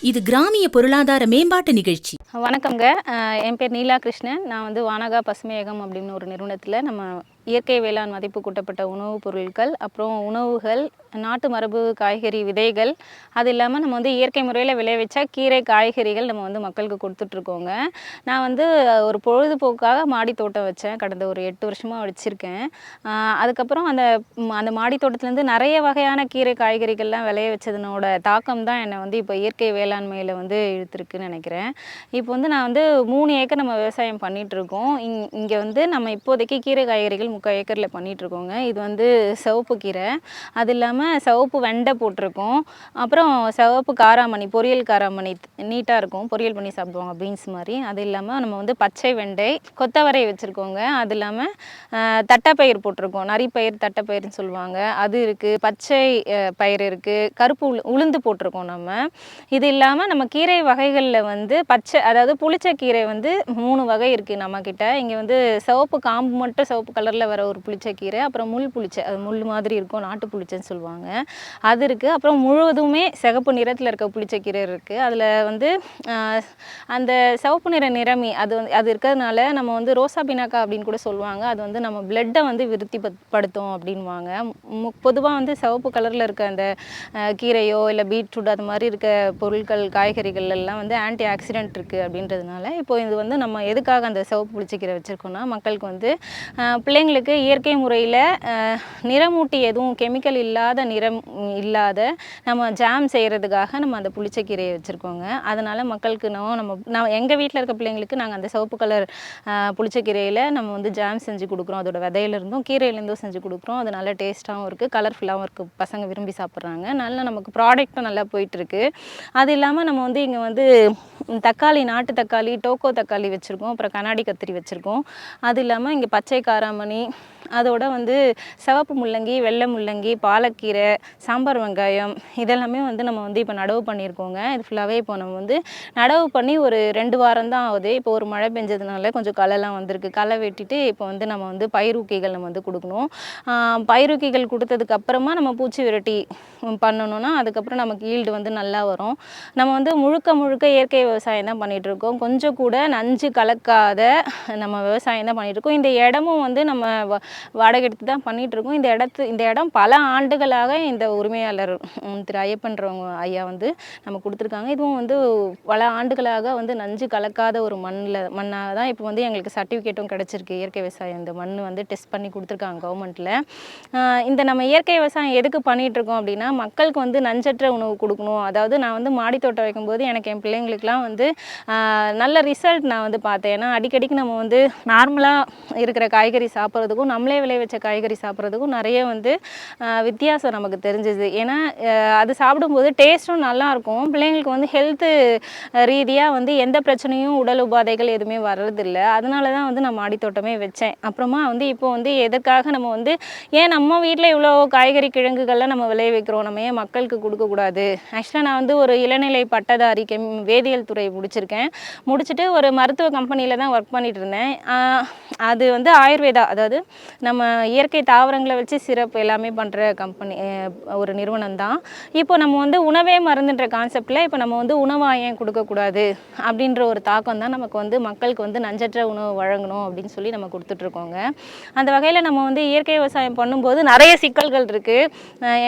இது கிராமிய பொருளாதார மேம்பாட்டு நிகழ்ச்சி. வணக்கங்க. என் பேர் நீலா கிருஷ்ணன். நான் வந்து வானகா பசுமையகம் அப்படின்னு ஒரு நிறுவனத்தில் நம்ம இயற்கை வேளாண் மதிப்பு கூட்டப்பட்ட உணவுப் பொருட்கள், அப்புறம் உணவுகள், நாட்டு மரபு காய்கறி விதைகள், அது இல்லாமல் நம்ம வந்து இயற்கை முறையில் விளைவிச்ச கீரை காய்கறிகள் நம்ம வந்து மக்களுக்கு கொடுத்துட்ருக்கோங்க. நான் வந்து ஒரு பொழுதுபோக்காக மாடி தோட்டம் வச்சேன். கடந்த ஒரு 8 வருஷமாக வச்சுருக்கேன். அதுக்கப்புறம் அந்த மாடி தோட்டத்துலேருந்து நிறைய வகையான கீரை காய்கறிகள்லாம் விளைய வச்சதுனோட தாக்கம் தான் என்னை வந்து இப்போ இயற்கை வேளாண்மையில் வந்து இழுத்துருக்குன்னு நினைக்கிறேன். இப்போ வந்து நான் வந்து 3 ஏக்கர் நம்ம விவசாயம் பண்ணிகிட்ருக்கோம். இங்கே வந்து நம்ம இப்போதைக்கு கீரை காய்கறிகள் 3/4 ஏக்கரில் பண்ணிகிட்ருக்கோங்க. இது வந்து சிவப்பு கீரை, அது இல்லாமல் சிவப்பு வெண்டை போட்டிருக்கோம். அப்புறம் சிவப்பு காராமணி, பொரியல் காராமணி நீட்டாக இருக்கும், பொரியல் பண்ணி சாப்பிடுவாங்க பீன்ஸ் மாதிரி. அது இல்லாமல் நம்ம வந்து பச்சை வெண்டை, கொத்தவரை வச்சுருக்கோங்க. அது இல்லாமல் தட்டைப்பயிர் போட்டிருக்கோம், நரிப்பயிர் தட்டைப்பயிர்னு சொல்லுவாங்க, அது இருக்குது. பச்சை பயிர் இருக்குது, கருப்பு உளுந்து போட்டிருக்கோம் நம்ம. இது இல்லாமல் நம்ம கீரை வகைகளில் வந்து அதாவது புளிச்ச கீரை வந்து 3 வகை இருக்குது நம்மக்கிட்ட. இங்கே வந்து சிவப்பு காம்பு மட்டும் சிவப்பு கலரில் வர ஒரு புளிச்ச கீரை, அப்புறம் முள் புளிச்ச, அது முள் மாதிரி இருக்கும், நாட்டு புளிச்சன்னு சொல்லுவாங்க, அது இருக்குது. அப்புறம் முழுவதுமே சிகப்பு நிறத்தில் இருக்க புளிச்ச கீரை இருக்குது. அதில் வந்து அந்த சிவப்பு நிற நிறமி அது இருக்கிறதுனால நம்ம வந்து ரோசா பினாக்கா அப்படின்னு கூட சொல்லுவாங்க. அது வந்து நம்ம பிளட்டை வந்து விருத்திப்படுத்தும் அப்படின்வாங்க. பொதுவாக வந்து சிவப்பு கலரில் இருக்க அந்த கீரையோ இல்லை பீட்ரூட் அது மாதிரி இருக்க பொருட்கள் காய்கறிகள் எல்லாம் வந்து ஆன்டி ஆக்சிடென்ட் இருக்குது அப்படின்றதுனால இப்போ இது வந்து நம்ம எதுக்காக அந்த சிவப்பு புளிச்சக்கீரை வச்சுருக்கோன்னா, மக்களுக்கு வந்து பிள்ளைங்களுக்கு இயற்கை முறையில் நிறமூட்டி எதுவும் கெமிக்கல் இல்லாத நிறம் இல்லாத நம்ம ஜாம் செய்கிறதுக்காக நம்ம அந்த புளிச்சக்கீரையை வச்சுருக்கோங்க. அதனால் மக்களுக்கு நம்ம எங்கள் வீட்டில் இருக்க பிள்ளைங்களுக்கு நாங்கள் அந்த சிவப்பு கலர் புளிச்சக்கீரையில் நம்ம வந்து ஜாம் செஞ்சு கொடுக்குறோம். அதோட விதையிலேருந்தும் கீரையிலேருந்தும் செஞ்சு கொடுக்குறோம். அது நல்ல டேஸ்ட்டாகவும் இருக்குது, கலர்ஃபுல்லாகவும் இருக்குது, பசங்க விரும்பி சாப்பிட்றாங்க. நல்லா நமக்கு ப்ராடக்ட்டும் நல்லா போயிட்டுருக்கு. அது இல்லாமல் நம்ம வந்து இங்கே வந்து தக்காளி, நாட்டு தக்காளி, டோக்கோ தக்காளி வச்சுருக்கோம், அப்புறம் கண்ணாடி கத்திரி வச்சுருக்கோம். அது இல்லாமல் இங்கே பச்சை காராமணி, அதோட வந்து சிவப்பு முள்ளங்கி, வெள்ளை முள்ளங்கி, பாலக்கீரை, சாம்பார் வெங்காயம், இதெல்லாமே வந்து நம்ம வந்து இப்போ நடவு பண்ணியிருக்கோங்க. இது ஃபுல்லாகவே இப்போ நம்ம வந்து நடவு பண்ணி ஒரு 2 வாரம் தான் ஆகுது. இப்போ ஒரு மழை பெஞ்சதுனால கொஞ்சம் களைலாம் வந்திருக்கு. களை வெட்டிட்டு இப்போ வந்து நம்ம வந்து பயிரூக்கிகள் நம்ம வந்து கொடுக்கணும். பயிரூக்கிகள் கொடுத்ததுக்கு அப்புறமா நம்ம பூச்சி விரட்டி பண்ணணும்னா அதுக்கப்புறம் நமக்கு ஈல்டு வந்து நல்லா வரும். நம்ம வந்து முழுக்க இயற்கை விவசாயம் தான் பண்ணிகிட்ருக்கோம். கொஞ்சம் கூட நஞ்சு கலக்காத நம்ம விவசாயம் தான் பண்ணிகிட்ருக்கோம். இந்த இடமும் வந்து நம்ம வாடகை எடுத்து தான் பண்ணிகிட்ருக்கோம். இந்த இடம் பல ஆண்டுகளாக இந்த உரிமையாளர் திரு ஐயப்பன்றவங்க ஐயா வந்து நம்ம கொடுத்துருக்காங்க. இதுவும் வந்து பல ஆண்டுகளாக வந்து நஞ்சு கலக்காத ஒரு மண்ணாக தான் இப்போ வந்து எங்களுக்கு சர்டிஃபிகேட்டும் கிடச்சிருக்கு. இயற்கை விவசாயம் இந்த மண் வந்து டெஸ்ட் பண்ணி கொடுத்துருக்காங்க கவர்மெண்ட்டில். இந்த நம்ம இயற்கை விவசாயம் எதுக்கு பண்ணிகிட்ருக்கோம் அப்படின்னா, மக்களுக்கு வந்து நஞ்சற்ற உணவு கொடுக்கணும். அதாவது நான் வந்து மாடி தோட்டம் வைக்கும்போது எனக்கு என் பிள்ளைங்களுக்குலாம் வந்து நல்ல ரிசல்ட் நான் வந்து பார்த்தேன். ஏன்னா அடிக்கடிக்கு நம்ம வந்து நார்மலாக இருக்கிற காய்கறி சாப்பிட்றதுக்கும் நம்மளே விளைவிச்ச காய்கறி சாப்பிட்றதுக்கும் நிறைய வந்து வித்தியாசம் நமக்கு தெரிஞ்சுது. ஏன்னா அது சாப்பிடும்போது டேஸ்ட்டும் நல்லாயிருக்கும். பிள்ளைங்களுக்கு வந்து ஹெல்த்து ரீதியாக வந்து எந்த பிரச்சனையும் உடல் உபாதைகள் எதுவுமே வர்றதில்லை. அதனால தான் வந்து நான் மாடி தோட்டமே வச்சேன். அப்புறமா வந்து இப்போ வந்து எதுக்காக நம்ம வந்து ஏன் நம்ம வீட்டில் இவ்வளோ காய்கறி கிழங்குகள்லாம் நம்ம விளைவிக்கிறோம், நம்ம ஏன் மக்களுக்கு கொடுக்கக்கூடாது? ஆக்சுவலாக நான் வந்து ஒரு இளநிலை பட்டதாரி வேதியியல் துறை முடிச்சுட்டு ஒரு மருத்துவ கம்பெனியில் தான் ஒர்க் பண்ணிட்டு இருந்தேன். அது வந்து ஆயுர்வேதா, அதாவது நம்ம இயற்கை தாவரங்களை வச்சு சிறப்பு எல்லாமே பண்ணுற கம்பெனி, ஒரு நிறுவனம் தான். இப்போ நம்ம வந்து உணவே மருந்துன்ற கான்செப்டில் இப்போ நம்ம வந்து உணவாக ஏன் கொடுக்கக்கூடாது அப்படின்ற ஒரு தாக்கம் தான் நமக்கு வந்து மக்களுக்கு வந்து நஞ்சற்ற உணவு வழங்கணும் அப்படின்னு சொல்லி நம்ம கொடுத்துட்ருக்கோங்க. அந்த வகையில் நம்ம வந்து இயற்கை விவசாயம் பண்ணும்போது நிறைய சிக்கல்கள் இருக்குது.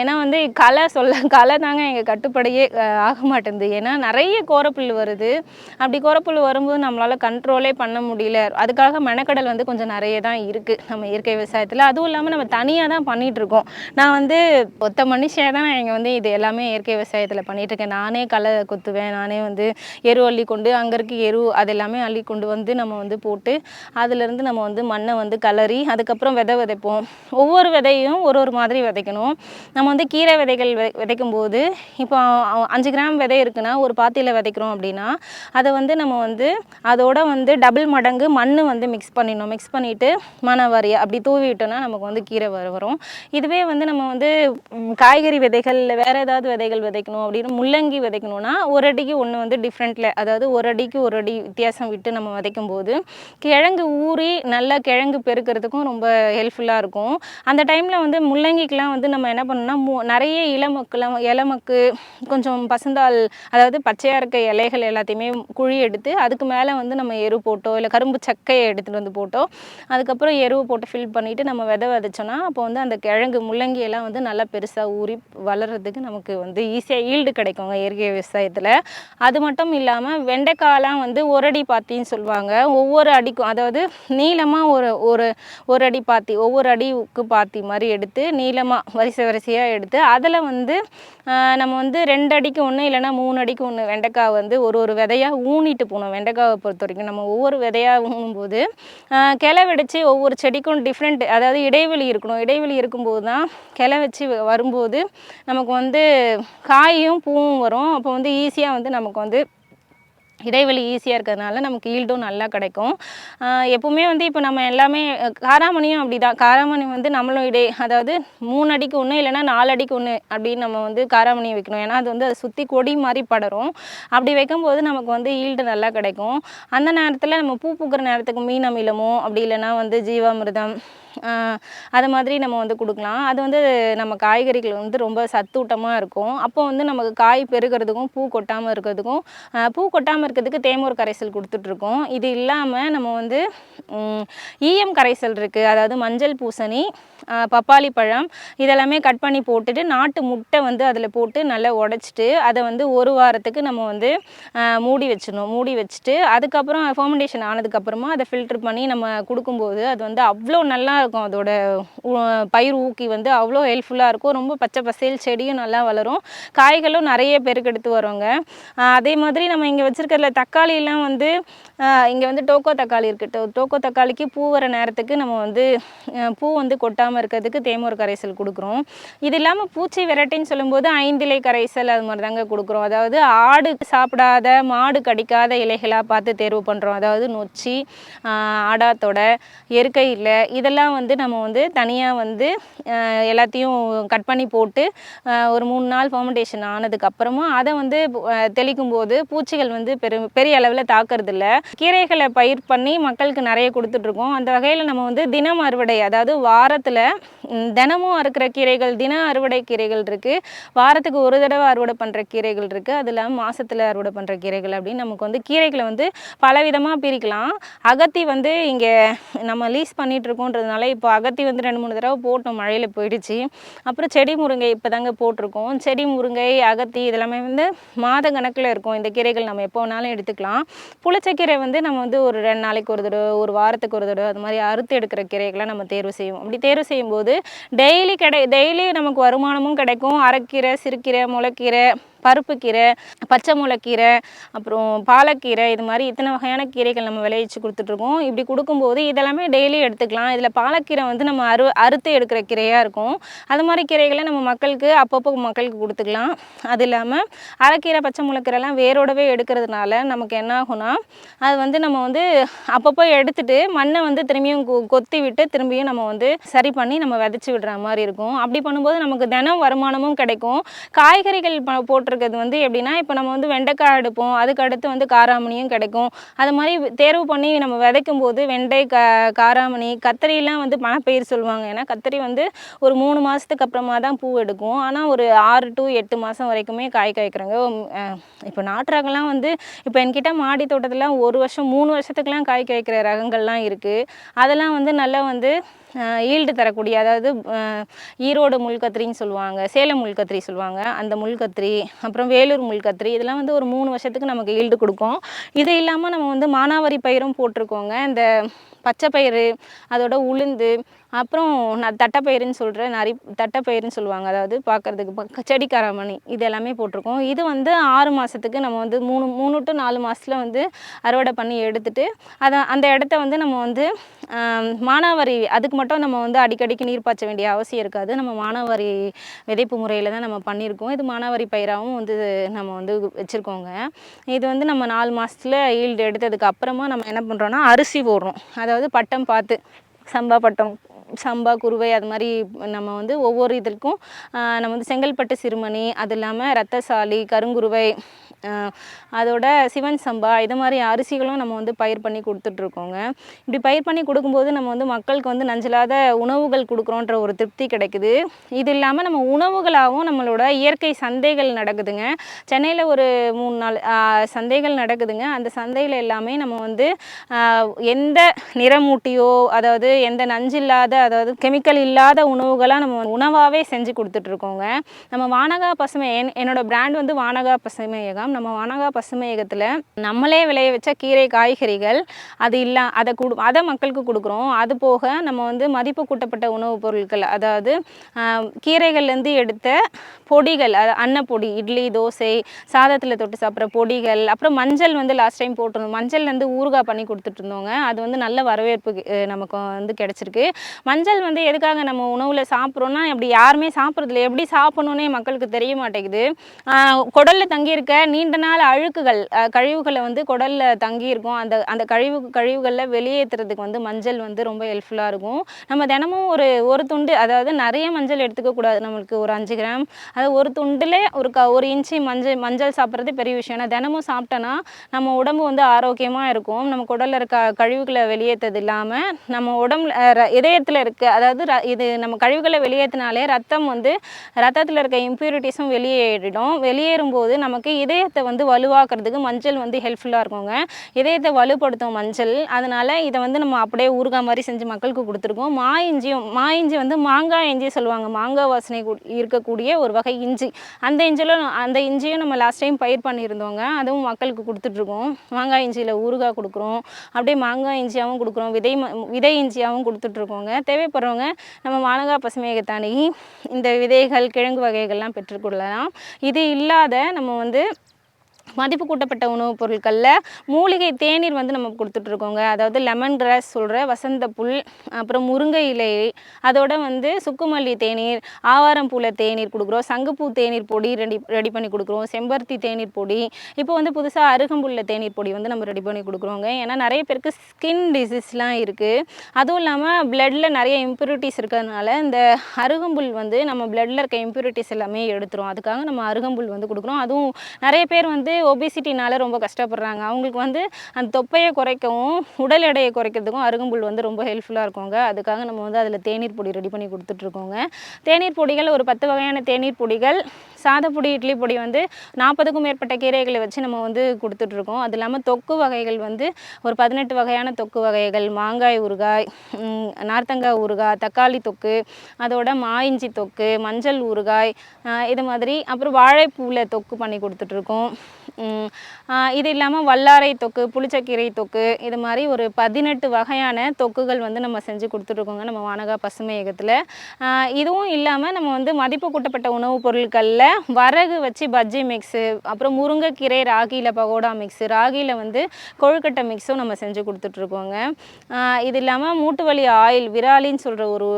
ஏன்னா வந்து களை தாங்க எங்கள் கட்டுப்படையே ஆக மாட்டேங்குது. ஏன்னா நிறைய கோரப்புல் வருது. அப்படி கோரப்புல் வரும்போது நம்மளால் கண்ட்ரோலே பண்ண முடியல. அதுக்காக மெனக்கடல் வந்து கொஞ்சம் நிறைய தான் இருக்குது நம்ம இயற்கை விவசாயத்தில். அதுவும் இல்லாமல் நம்ம தனியாக தான் பண்ணிகிட்ருக்கோம். நான் வந்து ஒத்த மனுஷியாக தான் இங்கே வந்து இது எல்லாமே இயற்கை விவசாயத்தில் பண்ணிகிட்ருக்கேன். நானே களை கொத்துவேன், நானே வந்து எரு அள்ளி கொண்டு அங்கே இருக்க அது எல்லாமே அள்ளி கொண்டு வந்து நம்ம வந்து போட்டு அதுலேருந்து நம்ம வந்து மண்ணை வந்து கலரி அதுக்கப்புறம் விதைப்போம். ஒவ்வொரு விதையும் ஒரு மாதிரி விதைக்கணும். நம்ம வந்து கீரை விதைகள் விதைக்கும் போது இப்போ 5 கிராம் விதை இருக்குன்னா ஒரு பாத்தியில் விதைக்கிறோம் அப்படின்னா அதை வந்து நம்ம வந்து அதோட வந்து டபுள் மடங்கு மண் வந்து மிக்ஸ் பண்ணிட்டு வாரி அப்படி தூவி விட்டோம்னா நமக்கு வந்து கீரை வரும். இதுவே வந்து நம்ம வந்து காய்கறி விதைகள் இல்லை வேறு ஏதாவது விதைகள் விதைக்கணும் அப்படின்னு முள்ளங்கி விதைக்கணும்னா ஒரு அடிக்கு ஒன்று வந்து டிஃப்ரெண்ட்டில், அதாவது ஒரு அடிக்கு ஒரு அடி வித்தியாசம் விட்டு நம்ம விதைக்கும் போது கிழங்கு ஊறி நல்லா கிழங்கு பெருக்கிறதுக்கும் ரொம்ப ஹெல்ப்ஃபுல்லாக இருக்கும். அந்த டைமில் வந்து முள்ளங்கிக்கெலாம் வந்து நம்ம என்ன பண்ணணும்னா நிறைய இலமக்கு கொஞ்சம் பசுந்தாள், அதாவது பச்சையாக இருக்க இலைகள் எல்லாத்தையுமே குழி எடுத்து அதுக்கு மேலே வந்து நம்ம எரு போட்டோ இல்லை கரும்பு சக்கையை எடுத்துகிட்டு வந்து போட்டோ அதுக்கப்புறம் எருவு போட்டு ஃபில் பண்ணிவிட்டு நம்ம விதைச்சோன்னா அப்போ வந்து அந்த கிழங்கு முள்ளங்கியெல்லாம் வந்து நல்லா பெருசாக ஊறி வளர்கிறதுக்கு நமக்கு வந்து ஈஸியாக ஈல்டு கிடைக்குங்க இயற்கை விவசாயத்தில். அது மட்டும் இல்லாமல் வெண்டைக்காயெலாம் வந்து ஒரு அடி பாத்தின்னு சொல்லுவாங்க. ஒவ்வொரு அடிக்கும், அதாவது நீளமாக ஒரு அடி பாத்தி, ஒவ்வொரு அடிக்கு பாத்தி மாதிரி எடுத்து நீளமாக வரிசையாக எடுத்து அதில் வந்து நம்ம வந்து 2 அடிக்கு ஒன்று இல்லைன்னா 3 அடிக்கு ஒன்று வெண்டைக்காய் வந்து ஒரு விதையாக ஊனிட்டு போகணும். வெண்டைக்காவை பொறுத்த வரைக்கும் நம்ம ஒவ்வொரு விதையாக ஊனும்போது கிளை வெடித்து ஒவ்வொரு செடிக்கும் டிஃப்ரெண்ட், அதாவது இடைவெளி இருக்கணும். இடைவெளி இருக்கும்போது தான் கிளை வச்சு வரும்போது நமக்கு வந்து காயும் பூவும் வரும். அப்போ வந்து ஈஸியாக வந்து நமக்கு வந்து இடைவெளி ஈஸியாக இருக்கிறதுனால நமக்கு ஈல்டும் நல்லா கிடைக்கும். எப்போவுமே வந்து இப்போ நம்ம எல்லாமே காராமணியும் அப்படி தான். காராமணி வந்து நம்மளும் அதாவது 3 அடிக்கு ஒன்று இல்லைன்னா 4 அடிக்கு ஒன்று அப்படின்னு நம்ம வந்து காராமணி வைக்கணும். ஏன்னா அது வந்து அதை சுற்றி கொடி மாதிரி படரும். அப்படி வைக்கும்போது நமக்கு வந்து ஈல்டு நல்லா கிடைக்கும். அந்த நேரத்தில் நம்ம பூ பூக்கிற நேரத்துக்கு மீன் அமிலமோ அப்படி இல்லைன்னா வந்து ஜீவாமிர்தம் அது மாதிரி நம்ம வந்து கொடுக்கலாம். அது வந்து நம்ம காய்கறிகள் வந்து ரொம்ப சத்தூட்டமாக இருக்கும். அப்போ வந்து நமக்கு காய் பெருகிறதுக்கும் பூ கொட்டாமல் இருக்கிறதுக்கு தேமூர் கரைசல் கொடுத்துட்ருக்கோம். இது இல்லாமல் நம்ம வந்து ஈயம் கரைசல் இருக்குது, அதாவது மஞ்சள் பூசணி, பப்பாளி பழம் இதெல்லாமே கட் பண்ணி போட்டுட்டு நாட்டு முட்டை வந்து அதில் போட்டு நல்லா உடச்சிட்டு அதை வந்து ஒரு வாரத்துக்கு நம்ம வந்து மூடி வச்சிடணும். மூடி வச்சுட்டு அதுக்கப்புறம் ஃபர்மெண்டேஷன் ஆனதுக்கப்புறமா அதை ஃபில்ட்ரு பண்ணி நம்ம கொடுக்கும்போது அது வந்து அவ்வளோ நல்லா இருக்கும். அதோட பயிர் ஊக்கி வந்து அவ்வளோ ஹெல்ப்ஃபுல்லாக இருக்கும். ரொம்ப பச்சை பசேல், செடியும் நல்லா வளரும், காய்களும் நிறைய பெருக்கெடுத்து வருவாங்க. அதே மாதிரி நம்ம இங்கே வச்சுருக்கிறதுல தக்காளியெலாம் வந்து இங்கே வந்து டோக்கோ தக்காளி இருக்குது. டோக்கோ தக்காளிக்கு பூ வர நேரத்துக்கு நம்ம வந்து பூ வந்து கொட்டாமல் இருக்கிறதுக்கு தேமூர் கரைசல் கொடுக்குறோம். இது இல்லாமல் பூச்சி விரட்டின்னு சொல்லும்போது 5 இலை கரைசல் அது மாதிரி தாங்க கொடுக்குறோம். அதாவது ஆடு சாப்பிடாத மாடு கடிக்காத இலைகளாக பார்த்து தேர்வு பண்ணுறோம். அதாவது நொச்சி, ஆடாத்தொடை, எருக்கை இலை இதெல்லாம் வந்து நம்ம வந்து தனியாக வந்து எல்லாத்தையும் கட் பண்ணி போட்டு ஒரு 3 நாள் ஃபர்மெண்டேஷன் ஆனதுக்கப்புறமா அதை வந்து தெளிக்கும் போது பூச்சிகள் வந்து பெரிய அளவில் தாக்குறதில்ல. கீரைகளை பயிர் பண்ணி மக்களுக்கு நிறைய கொடுத்துட்ருக்கோம். அந்த வகையில் நம்ம வந்து தினம் அறுவடை, அதாவது வாரத்தில் தினமும் அறுக்கிற கீரைகள், தின அறுவடை கீரைகள் இருக்குது, வாரத்துக்கு ஒரு தடவை அறுவடை பண்ணுற கீரைகள் இருக்குது, அது இல்லாமல் மாதத்தில் அறுவடை பண்ணுற கீரைகள் அப்படின்னு நமக்கு வந்து கீரைகளை வந்து பலவிதமாக பிரிக்கலாம். அகத்தி வந்து இங்கே நம்ம லீஸ் பண்ணிகிட்ருக்கோன்றதுனால இப்போ அகத்தி வந்து 2-3 தடவை போட்டோம், மழையில் போயிடுச்சு. அப்புறம் செடி முருங்கை இப்போ தாங்க போட்டிருக்கோம். செடி முருங்கை, அகத்தி இதெல்லாமே வந்து மாத கணக்கில் இருக்கும். இந்த கீரைகள் நம்ம எப்போ வேணாலும் எடுத்துக்கலாம். புளிச்சக்கீரை வந்து நம்ம வந்து ஒரு 2 நாளைக்கு ஒரு தடவை, ஒரு வாரத்துக்கு ஒரு தடவை அது மாதிரி அறுத்து எடுக்கிற கீரைகளை நம்ம தேர்வு செய்வோம். அப்படி தேர்வு செய்யும்போது டெய்லி நமக்கு வருமானமும் கிடைக்கும். அரைக்கீரை, சிறுகீரை, முளைக்கீரை, பருப்புக்கீரை, பச்சை முளைக்கீரை, அப்புறம் பாலக்கீரை, இது மாதிரி இத்தனை வகையான கீரைகள் நம்ம விளைவிச்சு கொடுத்துட்ருக்கோம். இப்படி கொடுக்கும்போது இதெல்லாமே டெய்லி எடுத்துக்கலாம். இதில் பாலக்கீரை வந்து நம்ம அறுத்து எடுக்கிற கீரையாக இருக்கும். அது மாதிரி கீரைகளை நம்ம மக்களுக்கு அப்பப்போ மக்களுக்கு கொடுத்துக்கலாம். அது இல்லாமல் அரைக்கீரை, பச்சை முளைக்கீரைலாம் வேரோடவே எடுக்கிறதுனால நமக்கு என்ன ஆகும்னா அது வந்து நம்ம வந்து அப்பப்போ எடுத்துகிட்டு மண்ணை வந்து திரும்பியும் கொத்தி விட்டு திரும்பியும் நம்ம வந்து சரி பண்ணி நம்ம விதைச்சி விடுற மாதிரி இருக்கும். அப்படி பண்ணும்போது நமக்கு தினம் வருமானமும் கிடைக்கும். காய்கறிகள் போட்டிருக்கிறது வந்து எப்படின்னா, இப்போ நம்ம வந்து வெண்டைக்காய் எடுப்போம், அதுக்கு அடுத்து வந்து காராமணியும் கிடைக்கும். அது மாதிரி தேர்வு பண்ணி நம்ம விதைக்கும் போது வெண்டை, காராமணி, கத்திரிலாம் வந்து மணப்பயிர் சொல்லுவாங்க. ஏன்னா கத்திரி வந்து ஒரு 3 மாதத்துக்கு அப்புறமா தான் பூ எடுக்கும். ஆனால் ஒரு 6 to 8 மாதம் வரைக்குமே காய் காய்க்கிறாங்க. இப்போ நாட்டு ரகம்லாம் வந்து இப்போ என்கிட்ட மாடி தோட்டத்தில் 1 வருஷம் 3 வருஷத்துக்குலாம் காய் காய்க்கிற ரகங்கள்லாம் இருக்குது. அதெல்லாம் வந்து நல்லா வந்து ஈல்டு தரக்கூடிய, அதாவது ஈரோடு முள்கத்திரின்னு சொல்லுவாங்க, சேலம் முள்கத்திரி சொல்லுவாங்க, அந்த முள்கத்திரி, அப்புறம் வேலூர் முள்கத்திரி, இதெல்லாம் வந்து ஒரு 3 வருஷத்துக்கு நமக்கு ஈல்டு கொடுக்கும். இது இல்லாமல் நம்ம வந்து மானாவாரி பயிரும் போட்டிருக்கோங்க. இந்த பச்சை பயிறு, அதோட உளுந்து, அப்புறம் நான் தட்டைப்பயிறுன்னு சொல்கிறேன், தட்டைப்பயிறுன்னு சொல்லுவாங்க, அதாவது பார்க்குறதுக்கு செடி காராமணி, இது எல்லாமே போட்டிருக்கோம். இது வந்து 6 மாதத்துக்கு நம்ம வந்து 3 to 4 மாதத்தில் வந்து அறுவடை பண்ணி எடுத்துகிட்டு அந்த இடத்த வந்து நம்ம வந்து மானாவாரி, அதுக்கு மட்டும் நம்ம வந்து அடிக்கடிக்கு நீர் பாய்ச்ச வேண்டிய அவசியம் இருக்காது. நம்ம மானாவாரி விதைப்பு முறையில் தான் நம்ம பண்ணியிருக்கோம். இது மானாவாரி பயிராகவும் வந்து நம்ம வந்து வச்சுருக்கோங்க. இது வந்து நம்ம 4 மாதத்தில் ஈல்டு எடுத்ததுக்கு அப்புறமா நம்ம என்ன பண்ணுறோன்னா அரிசி போடுறோம். அதாவது பட்டம் பார்த்து சம்பா பட்டம், சம்பா குருவை, அது மாதிரி நம்ம வந்து ஒவ்வொரு இதற்கும் நம்ம வந்து செங்கல்பட்டு சிறுமணி, அது இல்லாமல் ரத்தசாலி, கருங்குருவை, அதோட சிவன் சம்பா, இது மாதிரி அரிசிகளும் நம்ம வந்து பயிர் பண்ணி கொடுத்துட்ருக்கோங்க. இப்படி பயிர் பண்ணி கொடுக்கும்போது நம்ம வந்து மக்களுக்கு வந்து நஞ்சில்லாத உணவுகள் கொடுக்குறோன்ற ஒரு திருப்தி கிடைக்குது. இது இல்லாமல் நம்ம உணவுகளாகவும் நம்மளோட இயற்கை சந்தைகள் நடக்குதுங்க. சென்னையில் ஒரு 3-4 சந்தைகள் நடக்குதுங்க. அந்த சந்தையில் எல்லாமே நம்ம வந்து எந்த நிறமூட்டியோ, அதாவது எந்த நஞ்சில்லாத, அதாவது கெமிக்கல் இல்லாத உணவுகளாக நம்ம உணவாகவே செஞ்சு கொடுத்துட்ருக்கோங்க. நம்ம வானகா பசுமை, என்னோட பிராண்ட் வந்து வானகா பசுமையகம். நம்ம வானகா பசுமையகத்தில் நம்மளே விளைய வச்ச கீரை காய்கறிகள் அதை மக்களுக்கு கொடுக்குறோம். அது போக நம்ம வந்து மதிப்பு கூட்டப்பட்ட உணவுப் பொருட்கள், அதாவது கீரைகள்லேருந்து எடுத்த பொடிகள், அன்னப்பொடி, இட்லி, தோசை, சாதத்தில் தொட்டு சாப்பிட்ற பொடிகள், அப்புறம் மஞ்சள் வந்து லாஸ்ட் டைம் போட்டிருந்தோம். மஞ்சள்லேருந்து ஊறுகாய் பண்ணி கொடுத்துட்ருந்தோங்க. அது வந்து நல்ல வரவேற்பு நமக்கு வந்து கிடச்சிருக்கு. மஞ்சள் வந்து எதுக்காக நம்ம உணவில் சாப்பிட்றோன்னா, அப்படி யாருமே சாப்பிட்றதில்ல. எப்படி சாப்பிட்ணுன்னே மக்களுக்கு தெரிய மாட்டேங்குது. குடலில் தங்கியிருக்க நீண்ட நாள் அழுக்குகள், கழிவுகளை வந்து குடலில் தங்கியிருக்கும். அந்த கழிவுகளில் வெளியேற்றுறதுக்கு வந்து மஞ்சள் வந்து ரொம்ப ஹெல்ப்ஃபுல்லாக இருக்கும். நம்ம தினமும் ஒரு துண்டு, அதாவது நிறைய மஞ்சள் எடுத்துக்கக்கூடாது. நம்மளுக்கு ஒரு 5 கிராம், அதாவது ஒரு துண்டில் ஒரு இன்ச்சு மஞ்சள் சாப்பிட்றது பெரிய விஷயம். ஏன்னா தினமும் சாப்பிட்டோன்னா நம்ம உடம்பு வந்து ஆரோக்கியமாக இருக்கும். நம்ம குடலில் இருக்க கழிவுகளை வெளியேற்றது இல்லாமல் நம்ம உடம்புல இதயத்தில் இருக்க, அதாவது இது நம்ம கழிவுகளை வெளியேற்றினாலே ரத்தத்தில் இருக்க இம்ப்யூரிட்டிஸும் வெளியேறும்போது நமக்கு இதயத்தை வந்து வலுவாக்குறதுக்கு மஞ்சள் வந்து ஹெல்ப்ஃபுல்லாக இருக்குங்க. இதயத்தை வலுப்படுத்தும் மஞ்சள். அதனால் இதை வந்து நம்ம அப்படியே ஊறுகாய் மாதிரி செஞ்சு மக்களுக்கு கொடுத்துருக்கோம். மாயிஞ்சி வந்து மாங்காய் இஞ்சி சொல்லுவாங்க. மாங்காய் வாசனை இருக்கக்கூடிய ஒரு வகை இஞ்சி. அந்த இஞ்சியும் நம்ம லாஸ்ட் டைம் பயிர் பண்ணியிருந்தோங்க. அதுவும் மக்களுக்கு கொடுத்துட்ருக்கோம். மாங்காய் இஞ்சியில் ஊறுகாய் கொடுக்குறோம், அப்படியே மாங்காய் இஞ்சியாகவும் கொடுக்குறோம், விதை இஞ்சியாகவும் கொடுத்துட்ருக்கோங்க. தேவைப்படுறவங்க நம்ம வானகா பசுமையகத்தானி இந்த விதைகள், கிழங்கு வகைகள்லாம் பெற்றுக்கொள்ளலாம். இது இல்லாத நம்ம வந்து மதிப்பு கூட்டப்பட்ட உணவுப் பொருட்களில் மூலிகை தேநீர் வந்து நம்ம கொடுத்துட்ருக்கோங்க. அதாவது லெமன் கிராஸ் சொல்கிற வசந்த புல், அப்புறம் முருங்கை இலை, அதோட வந்து சுக்குமல்லி தேநீர், ஆவாரம்பூல தேநீர் கொடுக்குறோம், சங்குப்பூ தேநீர் பொடி ரெடி பண்ணி கொடுக்குறோம், செம்பருத்தி தேநீர் பொடி, இப்போ வந்து புதுசாக அருகம்புல்ல தேநீர் பொடி வந்து நம்ம ரெடி பண்ணி கொடுக்குறோங்க. ஏன்னா நிறைய பேருக்கு ஸ்கின் டிசீஸ்லாம் இருக்குது. அதுவும் இல்லாமல் பிளட்டில் நிறைய இம்ப்யூரிட்டிஸ் இருக்கிறதுனால இந்த அருகம்புல் வந்து நம்ம பிளட்டில் இருக்க இம்ப்யூரிட்டிஸ் எல்லாமே எடுத்துரும். அதுக்காக நம்ம அருகம்புல் வந்து கொடுக்குறோம். அதுவும் நிறைய பேர் வந்து ஒபிசிட்டினால ரொம்ப கஷ்டப்படுறாங்க. அவங்களுக்கு வந்து அந்த தொப்பையை குறைக்கவும் உடல் எடையை குறைக்கிறதுக்கும் அருகம்புல் வந்து ரொம்ப ஹெல்ப்ஃபுல்லாக இருக்குங்க. அதுக்காக நம்ம வந்து அதில் தேநீர் பொடி ரெடி பண்ணி கொடுத்துட்ருக்கோங்க. தேநீர் பொடிகள் ஒரு 10 வகையான தேநீர் பொடிகள், சாதப்பொடி, இட்லி பொடி வந்து 40க்கும் மேற்பட்ட கீரைகளை வச்சு நம்ம வந்து கொடுத்துட்ருக்கோம். அது இல்லாமல் தொக்கு வகைகள் வந்து ஒரு 18 வகையான தொக்கு வகைகள், மாங்காய் ஊறுகாய், நார்த்தங்காய் ஊறுகாய், தக்காளி தொக்கு, அதோட மாயிஞ்சி தொக்கு, மஞ்சள் ஊறுகாய், இது மாதிரி, அப்புறம் வாழைப்பூவில் தொக்கு பண்ணி கொடுத்துட்ருக்கோம். இது இல்லாமல் வல்லாரை தொக்கு, புளிச்சக்கீரை தொக்கு, இது மாதிரி ஒரு 18 வகையான தொக்குகள் வந்து நம்ம செஞ்சு கொடுத்துட்ருக்கோங்க நம்ம வானகா பசுமையகத்தில். இதுவும் இல்லாமல் நம்ம வந்து மதிப்பு கூட்டப்பட்ட உணவுப் பொருட்களில் வரகு வச்சு பஜ்ஜி மிக்ஸு, அப்புறம் முருங்கைக்கீரை ராகியில் பகோடா மிக்ஸு, ராகியில் வந்து கொழுக்கட்டை மிக்ஸும் நம்ம செஞ்சு கொடுத்துட்ருக்கோங்க. இது இல்லாமல் மூட்டு வலி ஆயில், விராலின்னு சொல்கிற ஒரு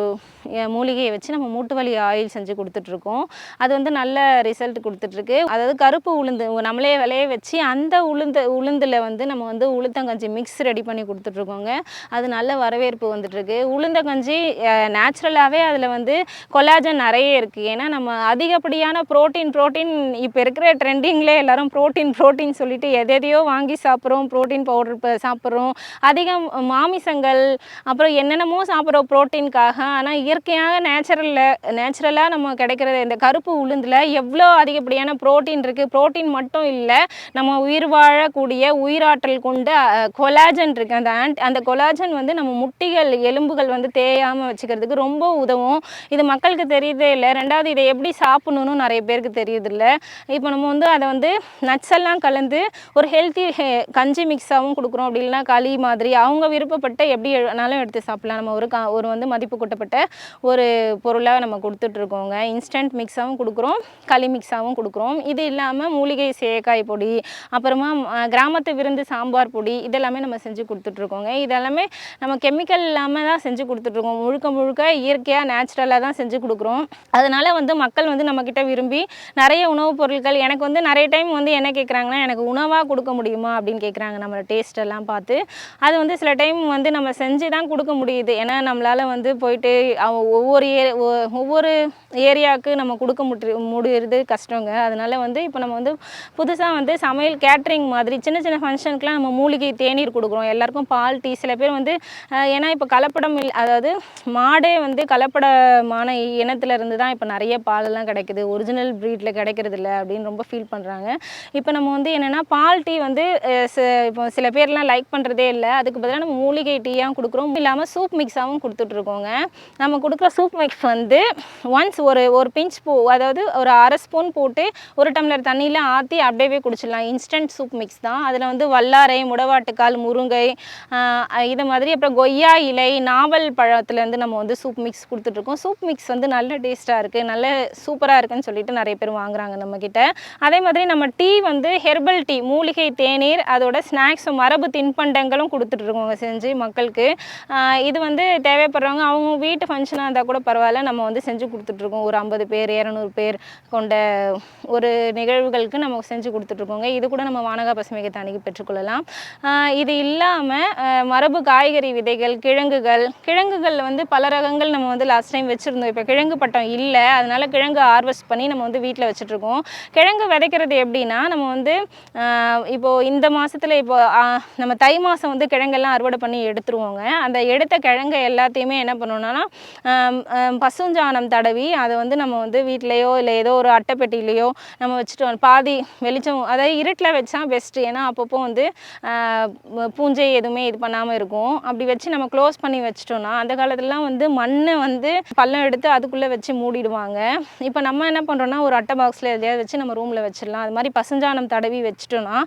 மூலிகையை வச்சு நம்ம மூட்டு வலி ஆயில் செஞ்சு கொடுத்துட்ருக்கோம். அது வந்து நல்ல ரிசல்ட் கொடுத்துட்ருக்கு. அதாவது கருப்பு உளுந்து நம்மளே விளைய வச்சு அந்த உளுந்தில் வந்து நம்ம வந்து உளுத்தங்கஞ்சி மிக்ஸ் ரெடி பண்ணி கொடுத்துட்ருக்கோங்க. அது நல்ல வரவேற்பு வந்துட்டுருக்கு. உளுந்தங்கஞ்சி நேச்சுரலாகவே அதில் வந்து கொலாஜன் நிறைய இருக்குது. ஏன்னா நம்ம அதிகப்படியான ப்ரோட்டீன் இப்போ இருக்கிற ட்ரெண்டிங்லே எல்லோரும் ப்ரோட்டீன் சொல்லிட்டு எதையோ வாங்கி சாப்பிட்றோம். ப்ரோட்டீன் பவுடர் சாப்பிட்றோம், அதிகம் மாமிசங்கள், அப்புறம் என்னென்னமோ சாப்பிட்றோம் ப்ரோட்டீனுக்காக. ஆனால் இயற்கையாக நேச்சுரலாக நம்ம கிடைக்கிற இந்த கருப்பு உளுந்தில் எவ்வளோ அதிகப்படியான ப்ரோட்டீன் இருக்குது. ப்ரோட்டீன் மட்டும் இல்லை, நம்ம உயிர் வாழக்கூடிய உயிராற்றல் கொண்ட கொலாஜன் இருக்குது. அந்த கொலாஜன் வந்து நம்ம முட்டிகள், எலும்புகள் வந்து தேயாமல் வச்சுக்கிறதுக்கு ரொம்ப உதவும். இது மக்களுக்கு தெரியுதே இல்லை. ரெண்டாவது, இதை எப்படி சாப்பிடணுன்னு நிறைய பேருக்கு தெரியுதில்ல. இப்போ நம்ம வந்து அதை வந்து நட்ஸ் எல்லாம் கலந்து ஒரு ஹெல்த்தி கஞ்சி மிக்ஸாகவும் கொடுக்குறோம். அப்படி இல்லைனா களி மாதிரி அவங்க விருப்பப்பட்ட எப்படி வேணாலும் எடுத்து சாப்பிடலாம். நம்ம ஒரு வந்து மதிப்பு கூட்டப்பட்ட ஒரு பொருளாக நம்ம கொடுத்துட்ருக்கோங்க. இன்ஸ்டன்ட் மிக்ஸாகவும் கொடுக்குறோம், களி மிக்ஸாகவும் கொடுக்குறோம். இது இல்லாமல் மூலிகை சேக்காய் பொடி, அப்புறமா கிராமத்து விருந்து சாம்பார் பொடி இதெல்லாமே நம்ம செஞ்சு கொடுத்துட்ருக்கோங்க. இதெல்லாமே நம்ம கெமிக்கல் இல்லாமல் தான் செஞ்சு கொடுத்துட்ருக்கோம். முழுக்க முழுக்க இயற்கையாக நேச்சுரலாக தான் செஞ்சு கொடுக்குறோம். அதனால் வந்து மக்கள் வந்து நம்மக்கிட்ட விரும்பி நிறைய உணவுப் பொருட்கள் எனக்கு வந்து நிறைய டைம் வந்து என்ன கேட்குறாங்கன்னா, எனக்கு உணவாக கொடுக்க முடியுமா அப்படின்னு கேட்குறாங்க. நம்மளோட டேஸ்ட்டெல்லாம் பார்த்து அது வந்து சில டைம் வந்து நம்ம செஞ்சு தான் கொடுக்க முடியுது. ஏன்னா நம்மளால் வந்து போயிட்டு ஒவ்வொரு ஏரியாவுக்கு நம்ம கொடுக்க முடியுறது கஷ்டங்க. அதனால் வந்து இப்போ நம்ம வந்து புதுசாக வந்து சமையல் கேட்ரிங் மாதிரி சின்ன சின்ன ஃபங்க்ஷனுக்குலாம் நம்ம மூலிகை தேநீர் கொடுக்குறோம். எல்லாருக்கும் பால், டீ. சில பேர் வந்து ஏன்னா இப்போ கலப்படம் அதாவது மாடே வந்து கலப்படமான இனத்துலேருந்து தான் இப்போ நிறைய பாலெல்லாம் கிடைக்குது, ஒரிஜினல் ப்ரீடில் கிடைக்கிறதில்ல அப்படின்னு ரொம்ப ஃபீல் பண்ணுறாங்க. இப்போ நம்ம வந்து என்னென்னா பால், டீ வந்து இப்போ சில பேர்லாம் லைக் பண்ணுறதே இல்லை. அதுக்கு பதிலாக நம்ம மூலிகை டீயாக கொடுக்குறோம். இல்லாமல் சூப் மிக்ஸாகவும் கொடுத்துட்ருக்கோங்க. நம்ம கொடுக்குற சூப் மிக்ஸ் வந்து ஒன்ஸ் ஒரு பிஞ்ச் அதாவது ஒரு அரை ஸ்பூன் போட்டு ஒரு டம்ளர் தண்ணியில் ஆற்றி அப்படியே குடிச்சிடலாம். இன்ஸ்டன்ட் சூப் மிக்ஸ் தான். அதில் வந்து வல்லாரை, முடவாட்டுக்கால், முருங்கை இது மாதிரி அப்புறம் கொய்யா இலை, நாவல் பழத்துலேருந்து நம்ம வந்து சூப் மிக்ஸ் கொடுத்துட்ருக்கோம். சூப் மிக்ஸ் வந்து நல்ல டேஸ்ட்டாக இருக்குது, நல்ல சூப்பராக இருக்குன்னு சொல்லிட்டு நிறைய பேர் வாங்குறாங்க நம்மக்கிட்ட. அதே மாதிரி நம்ம டீ வந்து ஹெர்பல் டீ, மூலிகை தேநீர், அதோட ஸ்நாக்ஸ் மரபு தின்பண்டங்களும் கொடுத்துட்ருக்கோங்க செஞ்சு மக்களுக்கு. இது வந்து தேவைப்படுறவங்க அவங்க வீட்டு ஃபங்க்ஷனாக இருந்தால் கூட பரவாயில்ல, நம்ம வந்து செஞ்சு கொடுத்துட்ருக்கோம். ஒரு 50 பேர் 200 பேர் கொண்ட ஒரு நிகழ்வுகளுக்கு நம்ம செஞ்சு கொடுத்துட்ருக்கோங்க. இது கூட நம்ம வானகா பசுமையகத்தை அணுகி பெற்றுக்கொள்ளலாம். இது இல்லாமல் மரபு காய்கறி விதைகள், கிழங்குகள் வந்து பல ரகங்கள் நம்ம வந்து லாஸ்ட் டைம் வச்சுருந்தோம். இப்போ கிழங்கு பட்டம் இல்லை, அதனால் கிழங்கு ஹார்வெஸ்ட் பண்ணி நம்ம வந்து வீட்டில் வச்சுட்ருக்கோம். கிழங்கு விதைக்கிறது எப்படின்னா, நம்ம வந்து இப்போது இந்த மாதத்தில் நம்ம தை மாதம் வந்து கிழங்கெல்லாம் அறுவடை பண்ணி எடுத்துருவோங்க. அந்த எடுத்த கிழங்கை எல்லாத்தையுமே என்ன பண்ணணும்னா பசுஞ்சாணம் தடவி அதை வந்து நம்ம வந்து வீட்லேயோ இல்லை ஏதோ ஒரு அட்டைப்பெட்டிலேயோ நம்ம வச்சுட்டோம். பாதி வெளிச்சம் அதாவது இருட்டில் வச்சா பெஸ்ட்டு. ஏன்னா அப்பப்போ வந்து பூஞ்சை எதுவுமே இது பண்ணாமல் இருக்கும். அப்படி வச்சு நம்ம க்ளோஸ் பண்ணி வச்சிட்டோம்னா அந்த காலத்துலலாம் வந்து மண்ணை வந்து பள்ளம் எடுத்து அதுக்குள்ளே வச்சு மூடிடுவாங்க. இப்போ நம்ம என்ன பண்ணுறோன்னா ஒரு அட்டை பாக்ஸில் எதையாவது வச்சு நம்ம ரூமில் வச்சிடலாம். அது மாதிரி பசுஞ்சாணம் தடவி வச்சிட்டோன்னா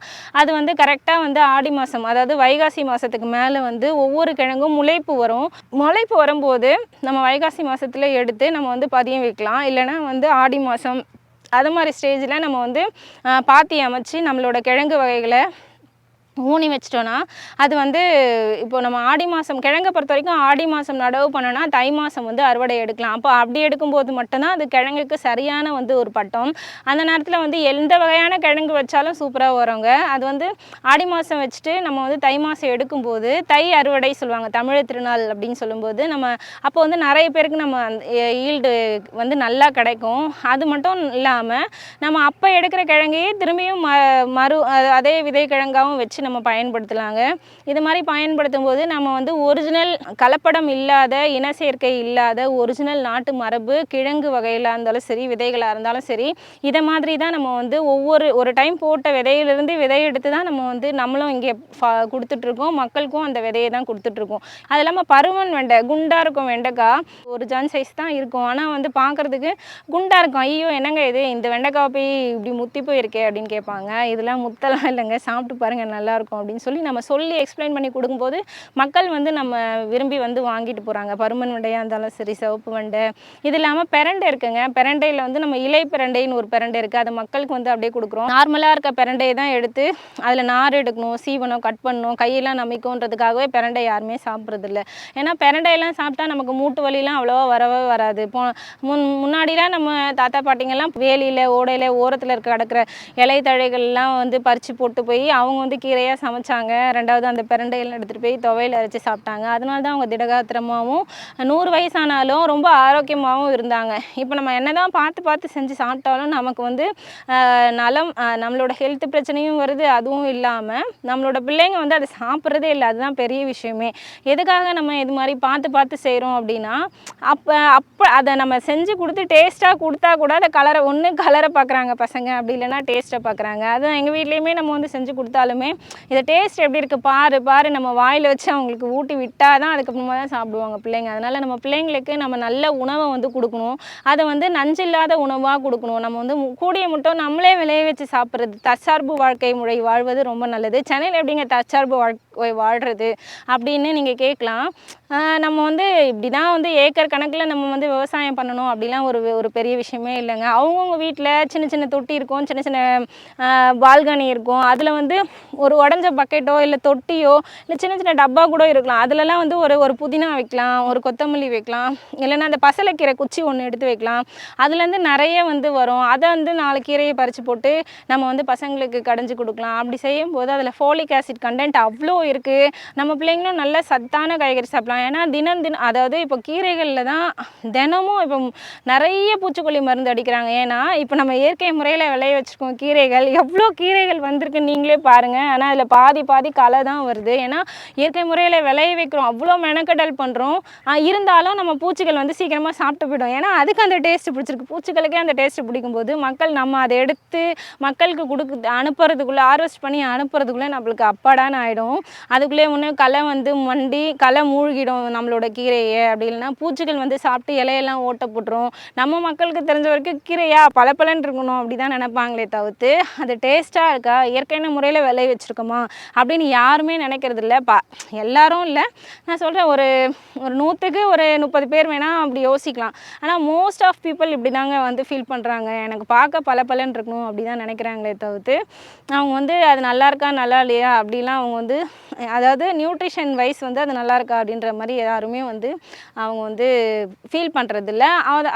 அது வந்து கரெக்டாக வந்து ஆடி மாதம் அதாவது வைகாசி மாதத்துக்கு மேலே வந்து ஒவ்வொரு கிழங்கும் முளைப்பு வரும். முளைப்பு வரும்போது நம்ம வைகாசி மாதத்தில் எடுத்து நம்ம வந்து பதியம் வைக்கலாம். இல்லைனா வந்து ஆடி மாதம் அது மாதிரி ஸ்டேஜில் நம்ம வந்து பாத்தி அமைச்சு நம்மளோட கிழங்கு வகைகளை ஊனி வச்சிட்டோன்னா அது வந்து இப்போ நம்ம ஆடி மாதம் கிழங்கை பொறுத்த வரைக்கும் ஆடி மாதம் நடவு பண்ணோன்னா தை மாதம் வந்து அறுவடை எடுக்கலாம். அப்போ அப்படி எடுக்கும்போது மட்டும்தான் அது கிழங்குக்கு சரியான வந்து ஒரு பட்டம். அந்த நேரத்தில் வந்து எந்த வகையான கிழங்கு வச்சாலும் சூப்பராக வருங்க. அது வந்து ஆடி மாதம் வச்சுட்டு நம்ம வந்து தை மாதம் எடுக்கும்போது தை அறுவடை சொல்லுவாங்க, தமிழ் திருநாள் அப்படின்னு சொல்லும்போது நம்ம அப்போ வந்து நிறைய பேருக்கு நம்ம ஈல்டு வந்து நல்லா கிடைக்கும். அது மட்டும் இல்லாமல் நம்ம அப்போ எடுக்கிற கிழங்கையே திரும்பியும் அதே விதை கிழங்காகவும் வச்சு நம்ம பயன்படுத்தலாங்க. இது மாதிரி பயன்படுத்தும் போது நம்ம வந்து ஒரிஜினல் கலப்படம் இல்லாத, இன சேர்க்கை இல்லாத ஒரிஜினல் நாட்டு மரபு கிழங்கு வகையில் இருந்தாலும் சரி, விதைகளாக இருந்தாலும் சரி, இதை மாதிரி தான் நம்ம வந்து ஒரு டைம் போட்ட விதையிலிருந்து விதை எடுத்து தான் நம்ம வந்து நம்மளும் இங்கே கொடுத்துட்ருக்கோம். மக்களுக்கும் அந்த விதையை தான் கொடுத்துட்ருக்கோம். அது இல்லாமல் பருவன் வெண்டை குண்டாக இருக்கும். வெண்டைக்காய் ஒரு ஜான் சைஸ் தான் இருக்கும், ஆனால் வந்து பார்க்குறதுக்கு குண்டாக இருக்கும். ஐயோ என்னங்க இது, இந்த வெண்டைக்காய் போய் இப்படி முத்தி போயிருக்கே அப்படின்னு கேட்பாங்க. இதெல்லாம் முத்தலாம் இல்லைங்க, சாப்பிட்டு பாருங்கள் நல்லாயிருக்கும் அப்படின்னு சொல்லி எக்ஸ்பிளைன் பண்ணி கொடுக்கும்போது மக்கள் வந்து நம்ம விரும்பி வந்து வாங்கிட்டு போகிறாங்க. பருமன் வெண்டையாக இருந்தாலும் சரி, சிவப்பு வெண்டை. இது இல்லாமல் பிரண்டை இருக்குங்க. பிரண்டையில் வந்து நம்ம இலை பிரண்டைன்னு ஒரு பிரண்டை இருக்குது, அது மக்களுக்கு வந்து அப்படியே கொடுக்குறோம். நார்மலாக இருக்க பிரண்டையை தான் எடுத்து அதில் நார் எடுக்கணும், சீவனம், கட் பண்ணணும், கையெல்லாம் நமிக்கும்ன்றதுக்காகவே பிரண்டை யாருமே சாப்பிட்றதில்ல. ஏன்னா பிரண்டையெல்லாம் சாப்பிட்டா நமக்கு மூட்டு வலிலாம் அவ்வளோவா வரவே வராது. இப்போ முன்னாடிலாம் நம்ம தாத்தா பாட்டிங்கெல்லாம் வேலியில் ஓடையில் ஓரத்தில் கிடக்கிற இலை தழைகள்லாம் வந்து பறித்து போட்டு போய் அவங்க வந்து கீரையாக சமைச்சாங்க. ரெண்டாவது அந்த பிரண்டையெல்லாம் எடுத்துகிட்டு போய் துவையில் அரைச்சி சாப்பிட்டாங்க. அதனால தான் அவங்க திடகாத்திரமாகவும் 100 வயசானாலும் ரொம்ப ஆரோக்கியமாகவும் இருந்தாங்க. இப்போ நம்ம என்ன தான் பார்த்து செஞ்சு சாப்பிட்டாலும் நமக்கு வந்து நலம், நம்மளோட ஹெல்த் பிரச்சனையும் வருது. அதுவும் இல்லாமல் நம்மளோட பிள்ளைங்க வந்து அதை சாப்பிட்றதே இல்லை. அதுதான் பெரிய விஷயமே. எதுக்காக நம்ம இது மாதிரி பார்த்து செய்கிறோம் அப்படின்னா, அப்போ அதை நம்ம செஞ்சு கொடுத்து டேஸ்ட்டாக கொடுத்தா கூட அதை கலரை பார்க்குறாங்க பசங்க, அப்படி இல்லைன்னா டேஸ்ட்டை பார்க்குறாங்க. அதுவும் எங்கள் வீட்லேயுமே நம்ம வந்து செஞ்சு கொடுத்தாலுமே இதை டேஸ்ட் எப்படி இருக்குது பாரு நம்ம வாயில் வச்சு அவங்களுக்கு ஊட்டி விட்டால் தான் அதுக்கப்புறமா தான் சாப்பிடுவாங்க பிள்ளைங்க. அதனால் நம்ம பிள்ளைங்களுக்கு நம்ம நல்ல உணவை வந்து கொடுக்கணும். அதை வந்து நஞ்சில்லாத உணவாக கொடுக்கணும். நம்ம வந்து கூடிய மட்டும் நம்மளே விளைய வச்சு சாப்பிட்றது, தற்சார்பு வாழ்க்கை முறை வாழ்வது ரொம்ப நல்லது. சென்னையில் எப்படிங்க தற்சார்பு போய் வாழ்கிறது அப்படின்னு நீங்கள் கேட்கலாம். நம்ம வந்து இப்படி தான் வந்து ஏக்கர் கணக்கில் நம்ம வந்து விவசாயம் பண்ணணும் அப்படிலாம் ஒரு பெரிய விஷயமே இல்லைங்க. அவங்கவுங்க வீட்டில் சின்ன சின்ன தொட்டி இருக்கும், சின்ன சின்ன பால்கனி இருக்கும். அதில் வந்து ஒரு உடஞ்ச பக்கெட்டோ இல்லை தொட்டியோ இல்லை சின்ன சின்ன டப்பா கூட இருக்கலாம். அதிலலாம் வந்து ஒரு புதினா வைக்கலாம், ஒரு கொத்தமல்லி வைக்கலாம், இல்லைன்னா அந்த பசலைக்கீரை குச்சி ஒன்று எடுத்து வைக்கலாம். அதுலேருந்து நிறைய வந்து வரும். அதை வந்து 4 கீரையை பறித்து போட்டு நம்ம வந்து பசங்களுக்கு கடைஞ்சி கொடுக்கலாம். அப்படி செய்யும்போது அதில் ஃபோலிக் ஆசிட் கண்டென்ட் அவ்வளோ இருக்குது. நம்ம பிள்ளைங்களும் நல்ல சத்தான காய்கறி சாப்பிடலாம். ஏன்னா தினம் அதாவது இப்போ கீரைகளில் தான் தினமும் இப்போ நிறைய பூச்சிக்கொல்லி மருந்து அடிக்கிறாங்க. ஏன்னா இப்போ நம்ம இயற்கை முறையில் விளைய வச்சுருக்கோம் கீரைகள், எவ்வளோ கீரைகள் வந்திருக்கு நீங்களே பாருங்கள். ஆனால் அதில் பாதி களை தான் வருது. ஏன்னா இயற்கை முறையில் விளைய வைக்கிறோம், அவ்வளோ மெனக்கடல் பண்ணுறோம். இருந்தாலும் நம்ம பூச்சிகள் வந்து சீக்கிரமாக சாப்பிட்டு போயிடும். ஏன்னா அதுக்கு அந்த டேஸ்ட்டு பிடிச்சிருக்கு. பூச்சிகளுக்கே அந்த டேஸ்ட்டு பிடிக்கும்போது மக்கள் நம்ம அதை எடுத்து மக்களுக்கு அனுப்புறதுக்குள்ளே, ஹார்வெஸ்ட் பண்ணி அனுப்புறதுக்குள்ளே நம்மளுக்கு அப்பாடான்னு ஆகிடும். அதுக்குள்ளே முன்னே களை வந்து மண்டி களை மூழ்கிடும் நம்மளோட கீரையை. அப்படி இல்லைன்னா பூச்சிகள் வந்து சாப்பிட்டு இலையெல்லாம் ஓட்ட போட்டுரும். நம்ம மக்களுக்கு தெரிஞ்ச வரைக்கும் கீரையா பலன்னு இருக்கணும் அப்படி தான் நினைப்பாங்களே தவிர்த்து அது டேஸ்ட்டாக இருக்கா, இயற்கையான முறையில் விளைய வச்சுருக்கோமா அப்படின்னு யாருமே நினைக்கிறது இல்லை. எல்லாரும் இல்லை, நான் சொல்கிறேன் ஒரு 100க்கு ஒரு 30 பேர் வேணால் அப்படி யோசிக்கலாம். ஆனால் மோஸ்ட் ஆஃப் பீப்புள் இப்படி தாங்க வந்து ஃபீல் பண்ணுறாங்க. எனக்கு பார்க்க பலன்னு இருக்கணும் அப்படி தான் நினைக்கிறாங்களே தவிர்த்து அவங்க வந்து அது நல்லா இருக்கா நல்லா இல்லையா அப்படிலாம் அவங்க வந்து, அதாவது நியூட்ரிஷன் வைஸ் வந்து அது நல்லா இருக்கா அப்படின்ற மாதிரி யாருமே வந்து அவங்க வந்து ஃபீல் பண்ணுறதில்ல.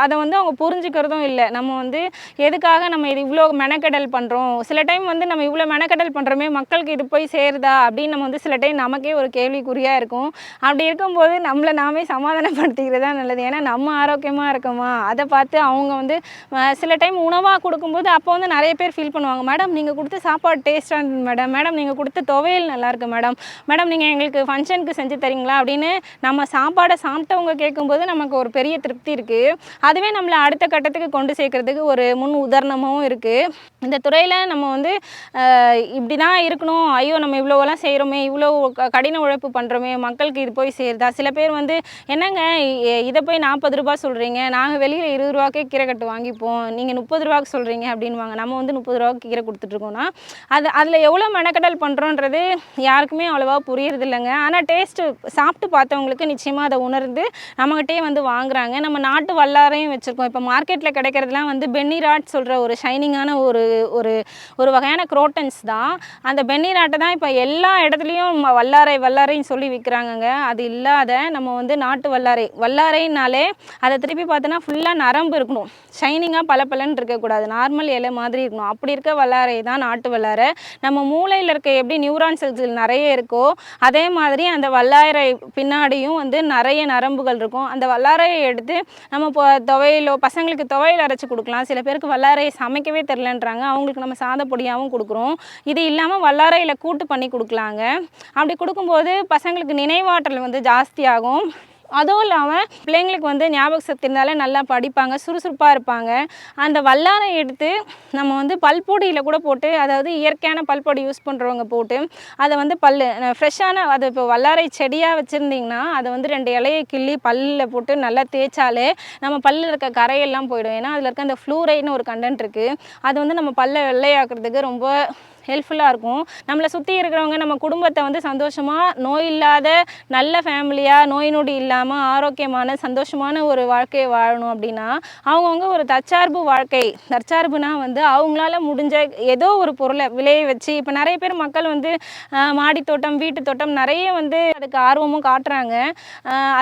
அதை வந்து அவங்க புரிஞ்சுக்கிறதும் இல்லை. நம்ம வந்து எதுக்காக நம்ம இது இவ்வளோ மெனக்கெடல் பண்ணுறோம், சில டைம் வந்து நம்ம இவ்வளோ மெனக்கெடல் பண்ணுறோமே மக்களுக்கு இது போய் சேருதா அப்படின்னு நம்ம வந்து சில டைம் நமக்கே ஒரு கேள்விக்குறியாக இருக்கும். அப்படி இருக்கும்போது நம்மளை நாமே சமாதானப்படுத்திக்கிறது தான் நல்லது. ஏன்னா நம்ம ஆரோக்கியமாக இருக்கோமா அதை பார்த்து அவங்க வந்து சில டைம் உணவாக கொடுக்கும்போது அப்போ வந்து நிறைய பேர் ஃபீல் பண்ணுவாங்க, மேடம் நீங்கள் கொடுத்த சாப்பாடு டேஸ்ட்டாக இருந்தது மேடம் நீங்கள் கொடுத்த துவையல் நல்லாயிருக்கு மேடம் நீங்கள் எங்களுக்கு ஃபங்க்ஷனுக்கு செஞ்சு தரீங்களா அப்படின்னு நம்ம சாப்பாடை சாப்பிட்டவங்க கேட்கும்போது நமக்கு ஒரு பெரிய திருப்தி இருக்குது. அதுவே நம்மளை அடுத்த கட்டத்துக்கு கொண்டு சேர்க்கறதுக்கு ஒரு முன் உதாரணமாகவும் இருக்குது. இந்த துறையில் நம்ம வந்து இப்படி தான் இருக்கணும், ஐயோ நம்ம இவ்வளோலாம் செய்கிறோமே, இவ்வளோ கடின உழைப்பு பண்ணுறோமே, மக்களுக்கு இது போய் சேருதா. சில பேர் வந்து என்னங்க இதை போய் 40 ரூபா சொல்கிறீங்க, நாங்கள் வெளியில் 20 ரூபாக்கே கீரை கட்டு வாங்கிப்போம், நீங்கள் 30 ரூபாய்க்கு சொல்கிறீங்க அப்படின்வாங்க. நம்ம வந்து 30 ரூபாய்க்கு கீரை கொடுத்துட்ருக்கோன்னா அதில் எவ்வளோ மெனக்கடல் பண்ணுறோன்றது யாருக்குமே அவ்வளோவா புரியறது இல்லைங்க. ஆனால் டேஸ்ட்டு சாப்பிட்டு பார்த்தவங்களுக்கு நிச்சயமாக அதை உணர்ந்து நம்மகிட்டே வந்து வாங்குறாங்க. நம்ம நாட்டு வல்லாரையும் வச்சுருக்கோம். இப்போ மார்க்கெட்டில் கிடைக்கிறதுலாம் வந்து பென்னிராட் சொல்கிற ஒரு ஷைனிங்கான ஒரு ஒரு வகையான குரோட்டன்ஸ் தான். அந்த பென்னிராட்டை தான் இப்போ எல்லா இடத்துலையும் வல்லாரைன்னு சொல்லி விற்கிறாங்கங்க. அது இல்லாத நம்ம வந்து நாட்டு வல்லாரைனாலே அதை திருப்பி பார்த்தோன்னா ஃபுல்லாக நரம்பு இருக்கணும், ஷைனிங்காக பலன்னு இருக்கக்கூடாது, நார்மல் இலை மாதிரி இருக்கணும். அப்படி இருக்க வல்லாரை தான் நாட்டு வல்லாரை. நம்ம மூளையில் இருக்க எப்படி நியூரான் செல்கள் நிறைய இருக்கோ அதே மாதிரி அந்த வல்லாரை பின்னாடியும் வந்து நிறைய நரம்புகள் இருக்கும். அந்த வல்லாரையை எடுத்து நம்ம இப்போ துவையலோ பசங்களுக்கு துவையல் அரைச்சி கொடுக்கலாம். சில பேருக்கு வல்லாரையை சமைக்கவே தெரிலன்றாங்க, அவங்களுக்கு நம்ம சாத பொடியாகவும் கொடுக்குறோம். இது இல்லாமல் வல்லாரையில் கூட்டு பண்ணி கொடுக்கலாங்க. அப்படி கொடுக்கும்போது பசங்களுக்கு நினைவாற்றல் வந்து ஜாஸ்தியாகும். அதுவும் இல்லாமல் பிள்ளைங்களுக்கு வந்து ஞாபக சக்தி இருந்தாலே நல்லா படிப்பாங்க, சுறுசுறுப்பாக இருப்பாங்க. அந்த வல்லாரை எடுத்து நம்ம வந்து பல்பொடியில் கூட போட்டு, அதாவது இயற்கையான பல்பொடி யூஸ் பண்ணுறவங்க போட்டு அதை வந்து ஃப்ரெஷ்ஷான அது இப்போ வல்லாரை செடியாக வச்சுருந்திங்கன்னா அதை வந்து 2 இலையை கிள்ளி பல்லில் போட்டு நல்லா தேய்ச்சாலே நம்ம பல்லில் இருக்க கரையெல்லாம் போயிடும். ஏன்னா அதில் இருக்க அந்த ஃப்ளூரைட்னு ஒரு கண்டென்ட் இருக்குது. அது வந்து நம்ம பல்லை வெள்ளையாக்குறதுக்கு ரொம்ப ஹெல்ப்ஃபுல்லாக இருக்கும். நம்மளை சுற்றி இருக்கிறவங்க நம்ம குடும்பத்தை வந்து சந்தோஷமாக நோய் இல்லாத நல்ல ஃபேமிலியாக நோய் நொடி இல்லாமல் ஆரோக்கியமான சந்தோஷமான ஒரு வாழ்க்கையை வாழணும் அப்படின்னா அவங்கவுங்க ஒரு தற்சார்புனா வந்து அவங்களால முடிஞ்ச ஏதோ ஒரு பொருளை விளைய வச்சு, இப்போ நிறைய பேர் மக்கள் வந்து மாடித்தோட்டம் வீட்டு தோட்டம் நிறைய வந்து அதுக்கு ஆர்வமும் காட்டுறாங்க.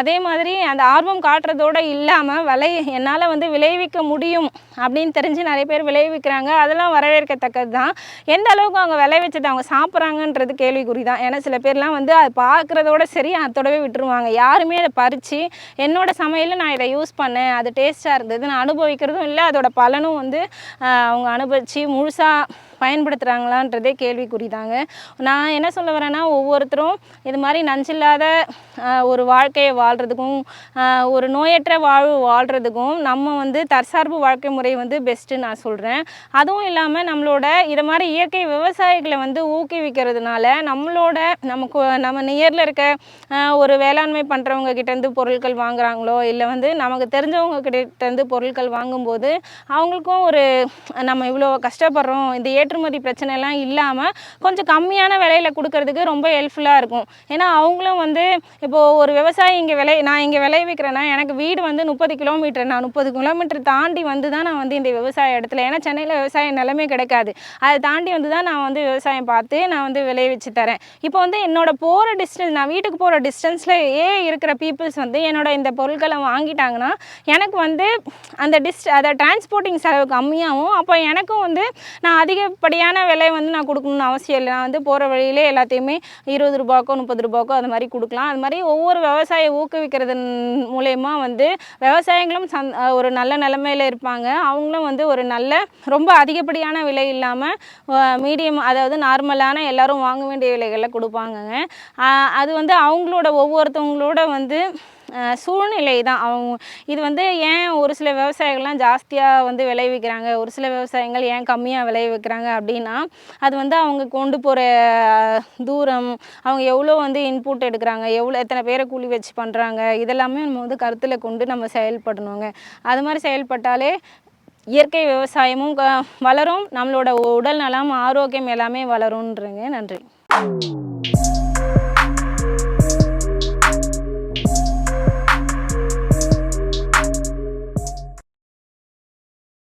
அதே மாதிரி அந்த ஆர்வம் காட்டுறதோடு இல்லாமல் என்னால் வந்து விளைவிக்க முடியும் அப்படின்னு தெரிஞ்சு நிறைய பேர் விளைவிக்கிறாங்க. அதெல்லாம் வரவேற்கத்தக்கது தான். எந்த அளவுக்கு அவங்க விளைவிச்சதை அவங்க சாப்பிட்றாங்கன்றது கேள்விக்குறி தான். ஏன்னா சில பேர்லாம் வந்து அதை பார்க்குறதோட சரி அதோடவே விட்டுருவாங்க. யாருமே அதை பறித்து என்னோட சமையலில் நான் இதை யூஸ் பண்ணேன், அது டேஸ்ட்டாக இருந்தது, நான் அனுபவிக்கிறதும் இல்லை, அதோட பலனும் வந்து அவங்க அனுபவித்து முழுசாக பயன்படுத்துகிறாங்களான்றதே கேள்விக்குறி தாங்க. நான் என்ன சொல்ல வரேன்னா, ஒவ்வொருத்தரும் இது மாதிரி நஞ்சில்லாத ஒரு வாழ்க்கையை வாழ்கிறதுக்கும் ஒரு நோயற்ற வாழ்கிறதுக்கும் நம்ம வந்து தற்சார்பு வாழ்க்கை முறை வந்து பெஸ்ட்டு நான் சொல்கிறேன். அதுவும் இல்லாமல் நம்மளோட இதை மாதிரி இயற்கை விவசாயிகளை வந்து ஊக்குவிக்கிறதுனால நம்ம நியரில் இருக்க ஒரு வேளாண்மை பண்ணுறவங்க கிட்டேருந்து பொருட்கள் வாங்குகிறாங்களோ இல்லை வந்து நமக்கு தெரிஞ்சவங்க கிட்டேருந்து பொருட்கள் வாங்கும்போது அவங்களுக்கும் ஒரு நம்ம இவ்வளோ கஷ்டப்படுறோம், இந்த ஏற்றுமதி பிரச்சனைலாம் இல்லாமல் கொஞ்சம் கம்மியான விலையில் கொடுக்கறதுக்கு ரொம்ப ஹெல்ப்ஃபுல்லாக இருக்கும். ஏன்னா அவங்களும் வந்து இப்போது ஒரு விவசாயி நான் இங்கே விளைவிக்கிறேன்னா எனக்கு வீடு வந்து 30 கிலோமீட்டர், நான் 30 கிலோமீட்டர் தாண்டி வந்து தான் நான் வந்து இந்த விவசாய இடத்துல, ஏன்னா சென்னையில் விவசாய நிலமே கிடைக்காது, அதை தாண்டி வந்து தான் நான் வந்து விவசாயம் பார்த்து நான் வந்து விளைவிச்சு தரேன். இப்போ வந்து என்னோட போகிற டிஸ்டன்ஸ், நான் வீட்டுக்கு போகிற டிஸ்டன்ஸில் இருக்கிற பீப்புள்ஸ் வந்து என்னோட இந்த பொருட்களை வாங்கிட்டாங்கன்னா எனக்கு வந்து அந்த அதை டிரான்ஸ்போர்ட்டிங் செலவு கம்மியாகும். அப்போ எனக்கும் வந்து நான் அதிகப்படியான விலை வந்து நான் கொடுக்கணும்னு அவசியம் இல்லை. நான் வந்து போகிற வழியிலே எல்லாத்தையுமே 20 ரூபாய்க்கோ 30 ரூபாய்க்கோ அது மாதிரி கொடுக்கலாம். அது மாதிரி ஒவ்வொரு விவசாயியை ஊக்குவிக்கிறது மூலயமா வந்து விவசாயிகளும் ஒரு நல்ல நிலைமையில் இருப்பாங்க. அவங்களும் வந்து ஒரு நல்ல ரொம்ப அதிகப்படியான விலை இல்லாமல் மீடியம், அதாவது நார்மலான எல்லாரும் வாங்க வேண்டிய விலைகளில் கொடுப்பாங்கங்க. அது வந்து அவங்களோட ஒவ்வொருத்தவங்களோட வந்து சூழ்நிலை தான். இது வந்து ஏன் ஒரு சில விவசாயிகள்லாம் ஜாஸ்தியாக வந்து விளைவிக்கிறாங்க, ஒரு சில விவசாயிகள் ஏன் கம்மியாக விளைவிக்கிறாங்க அப்படின்னா, அது வந்து அவங்க கொண்டு போகிற தூரம், அவங்க எவ்வளோ வந்து இன்புட் எடுக்கிறாங்க, எத்தனை பேரை கூலி வச்சு பண்ணுறாங்க, இதெல்லாமே நம்ம வந்து கருத்தில் கொண்டு நம்ம செயல்படணுங்க. அது மாதிரி செயல்பட்டாலே இயற்கை விவசாயமும் வளரும், நம்மளோட உடல் நலம், ஆரோக்கியம் எல்லாமே வளரும்ன்றங்க. நன்றி.